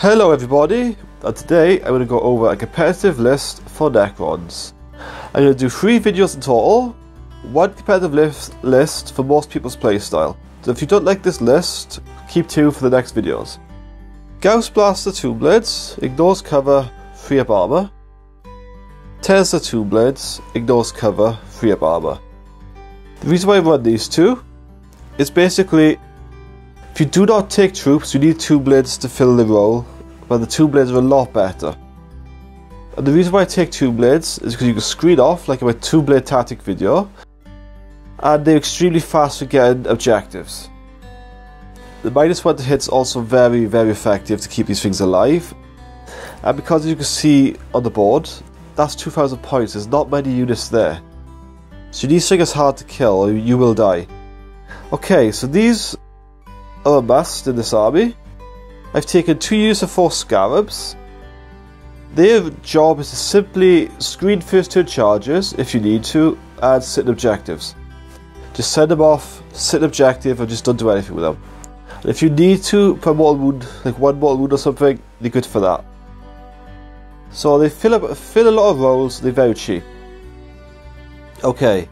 Hello everybody, and today I'm going to go over a competitive list for Necrons. I'm going to do 3 videos in total, 1 competitive list for most people's playstyle. So if you don't like this list, keep tuned for the next videos. Gauss Blaster 2 Blades, ignores cover, 3 up armor. Tesla 2 Blades, ignores cover, 3 up armor. The reason why I run these two is basically, if you do not take troops, you need 2 blades to fill the role, but the 2 blades are a lot better. And the reason why I take 2 blades is because you can screen off, like in my 2 blade tactic video, and they're extremely fast for getting objectives. The -1 to hit is also very effective to keep these things alive. And because as you can see on the board, that's 2,000 points, there's not many units there. So these things are hard to kill or you will die. Okay, so these are a must in this army. I've taken 2 units of 4 Scarabs. Their job is to simply screen first turn charges if you need to, and sit in objectives. Just send them off, sit in objective, and just don't do anything with them. And if you need to put a mortal wound, like 1 mortal wound or something, they're good for that. So they fill a lot of roles, they're very cheap. Okay,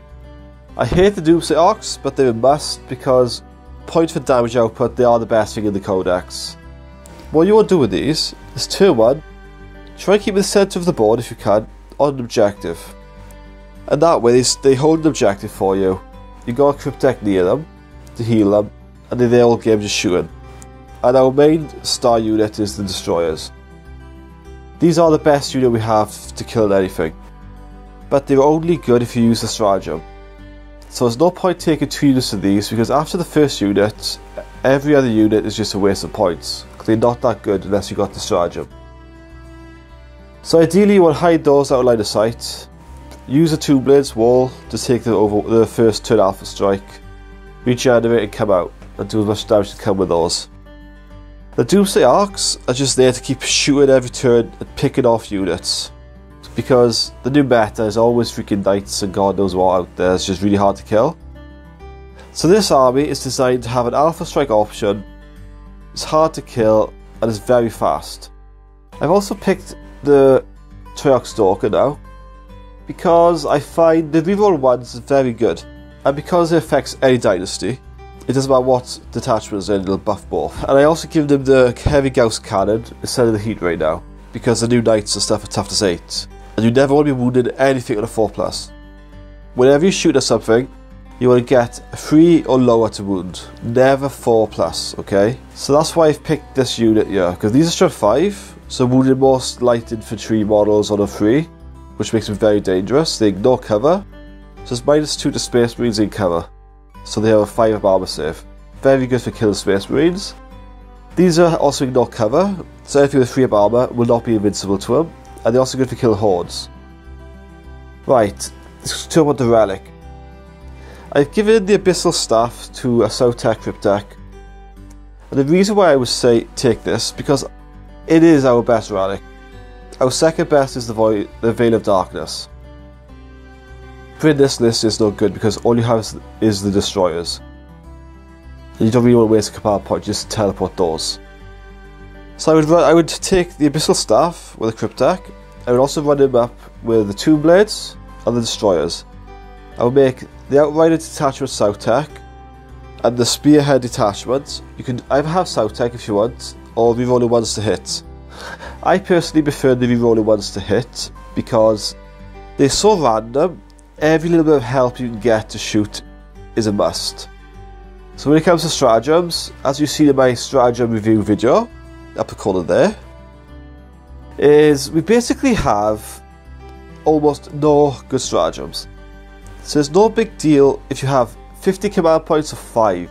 I hate the Doomsday Arcs, but they're a must because point for damage output, they are the best thing in the codex. What you want to do with these is turn 1, try and keep in the centre of the board if you can, on an objective. And that way they hold an objective for you. You got a Cryptek near them to heal them, and they're there all game just shooting. And our main star unit is the Destroyers. These are the best unit we have to kill anything, but they're only good if you use the Stratagem. So there's no point taking 2 units of these, because after the first unit, every other unit is just a waste of points, because they're not that good unless you got the Stratagem. So ideally you want to hide those out of line of sight, use a 2 blades wall to take the first turn alpha strike, regenerate and come out, and do as much damage as you can with those. The Doomsday Arcs are just there to keep shooting every turn and picking off units, because the new meta is always freaking knights and god knows what out there. It's just really hard to kill. So this army is designed to have an alpha strike option. It's hard to kill and it's very fast. I've also picked the Triarch Stalker now because I find the reroll ones very good, and because it affects any dynasty, it doesn't matter what detachment is in, it'll buff both. And I also give them the heavy Gauss cannon instead of the heat ray now, because the new knights and stuff are toughness 8. And you never want to be wounded anything on a 4+. Whenever you shoot at something, you want to get 3 or lower to wound, never 4+, okay? So that's why I've picked this unit here, because these are strength 5, so wounded most light infantry models on a 3, which makes them very dangerous. They ignore cover, so it's -2 to Space Marines in cover, so they have a 5 up armor save. Very good for killing Space Marines. These are also ignore cover, so anything with 3 up armor will not be invincible to them. And they're also good for killing hordes. Right, let's talk about the relic. I've given the Abyssal staff to a Sautekh Cryptek. And the reason why I would say take this, because it is our best relic. Our second best is the Veil of Darkness. But in this list is not good because all you have is the Destroyers. And you don't really want to waste a command point, just teleport those. So I would take the Abyssal Staff with a Cryptek. I would also run him up with the 2 blades and the Destroyers. I would make the Outrider Detachment Sautekh and the Spearhead Detachment. You can either have Sautekh if you want, or rerolling ones to hit. I personally prefer the rerolling ones to hit because they're so random. Every little bit of help you can get to shoot is a must. So when it comes to stratagems, as you see in my stratagem review video, up the corner there, is we basically have almost no good stratagems. So it's no big deal if you have 50 command points of 5,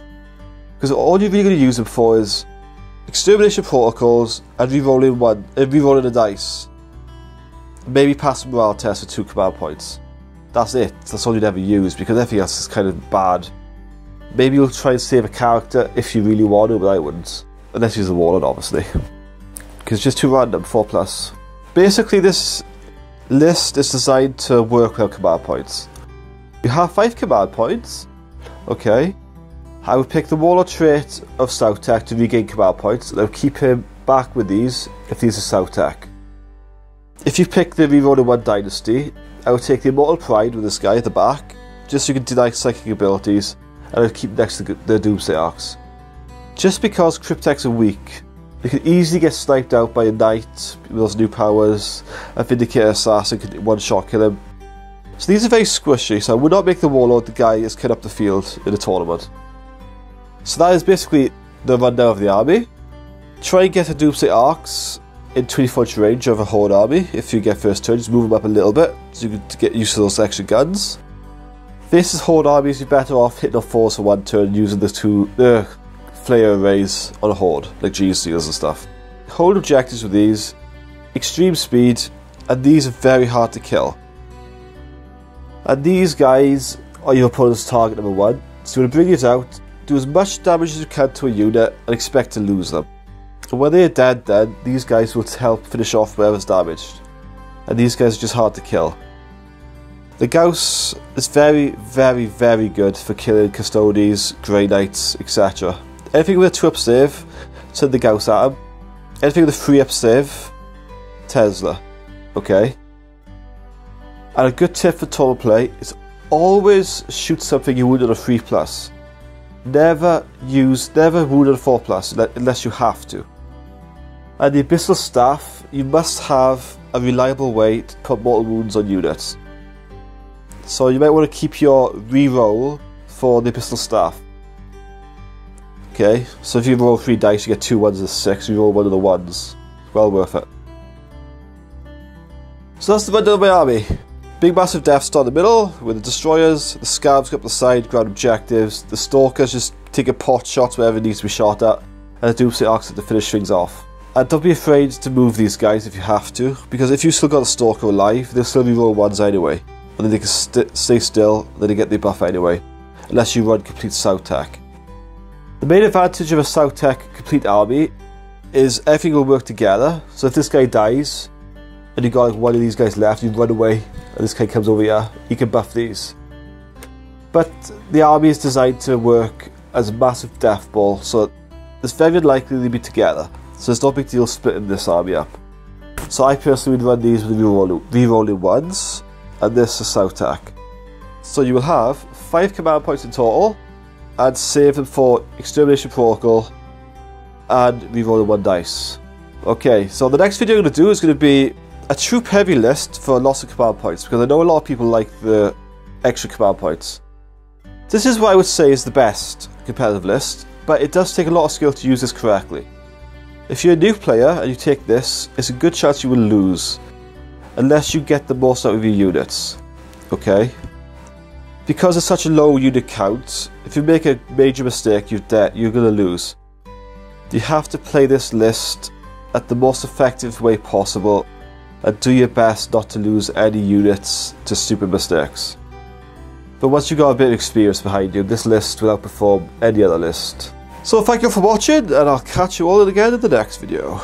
because all you're really going to use them for is extermination protocols and rerolling a dice. Maybe pass a morale test for 2 command points. That's it. That's all you'd ever use, because everything else is kind of bad. Maybe you'll try and save a character if you really want to, but I wouldn't. Unless you use the Warlord, obviously. Because it's just too random, 4+. Basically, this list is designed to work without command points. You have 5 command points, okay? I would pick the Warlord trait of Sautekh to regain command points, and I would keep him back with these if these are Sautekh. If you pick the Rerolling 1 Dynasty, I would take the Immortal Pride with this guy at the back, just so you can deny psychic abilities, and I would keep next to the Doomsday Arcs. Just because Crypteks are weak, they can easily get sniped out by a Knight with those new powers, a Vindicator Assassin can one-shot kill him. So these are very squishy, so I would not make the Warlord the guy that's cut up the field in a tournament. So that is basically the rundown of the army. Try and get a Doomsday Arcs in 20-foot range of a Horde army. If you get first turn, just move them up a little bit so you can get used to those extra guns. This is Horde armies, you're better off hitting off 4s for 1 turn using the 2 flare arrays on a Horde, like G-Seals and stuff. Hold objectives with these, extreme speed, and these are very hard to kill. And these guys are your opponent's target number 1, so you want to bring it out, do as much damage as you can to a unit, and expect to lose them. And when they're dead then, these guys will help finish off whatever's damaged. And these guys are just hard to kill. The Gauss is very, very, very good for killing Custodes, Grey Knights, etc. Anything with a 2-up save, send the Gauss at him. Anything with a 3-up save, Tesla. Okay? And a good tip for tournament play is always shoot something you wound on a 3+. Never wound on a 4+, unless you have to. And the Abyssal Staff, you must have a reliable way to put mortal wounds on units. So you might want to keep your reroll for the Abyssal Staff. Okay, so if you roll 3 dice, you get 2 1s and 6, you roll 1 of the 1s. Well worth it. So that's the rundown of my army. Big massive Death Star in the middle, with the Destroyers, the Scarabs go up the side, ground objectives, the Stalkers just take a pot shots wherever it needs to be shot at, and the Doomsday Arcs to finish things off. And don't be afraid to move these guys if you have to, because if you still got a Stalker alive, they'll still reroll 1s anyway. And then they can stay still, and then they get the buff anyway. Unless you run complete Sautekh. The main advantage of a Sautekh complete army is everything will work together. So if this guy dies, and you got like 1 of these guys left, you run away, and this guy comes over here, you can buff these. But the army is designed to work as a massive death ball, so it's very unlikely they'll be together. So it's no big deal splitting this army up. So I personally would run these with rerolling 1s, and this is Sautekh. So you will have 5 command points in total, and save them for Extermination Protocol, and rerolling 1 dice. Okay, so the next video I'm going to do is going to be a troop heavy list for lots of command points, because I know a lot of people like the extra command points. This is what I would say is the best competitive list, but it does take a lot of skill to use this correctly. If you're a new player and you take this, it's a good chance you will lose, unless you get the most out of your units. Okay? Because it's such a low unit count, if you make a major mistake, you're going to lose. You have to play this list at the most effective way possible, and do your best not to lose any units to stupid mistakes. But once you've got a bit of experience behind you, this list will outperform any other list. So thank you for watching, and I'll catch you all again in the next video.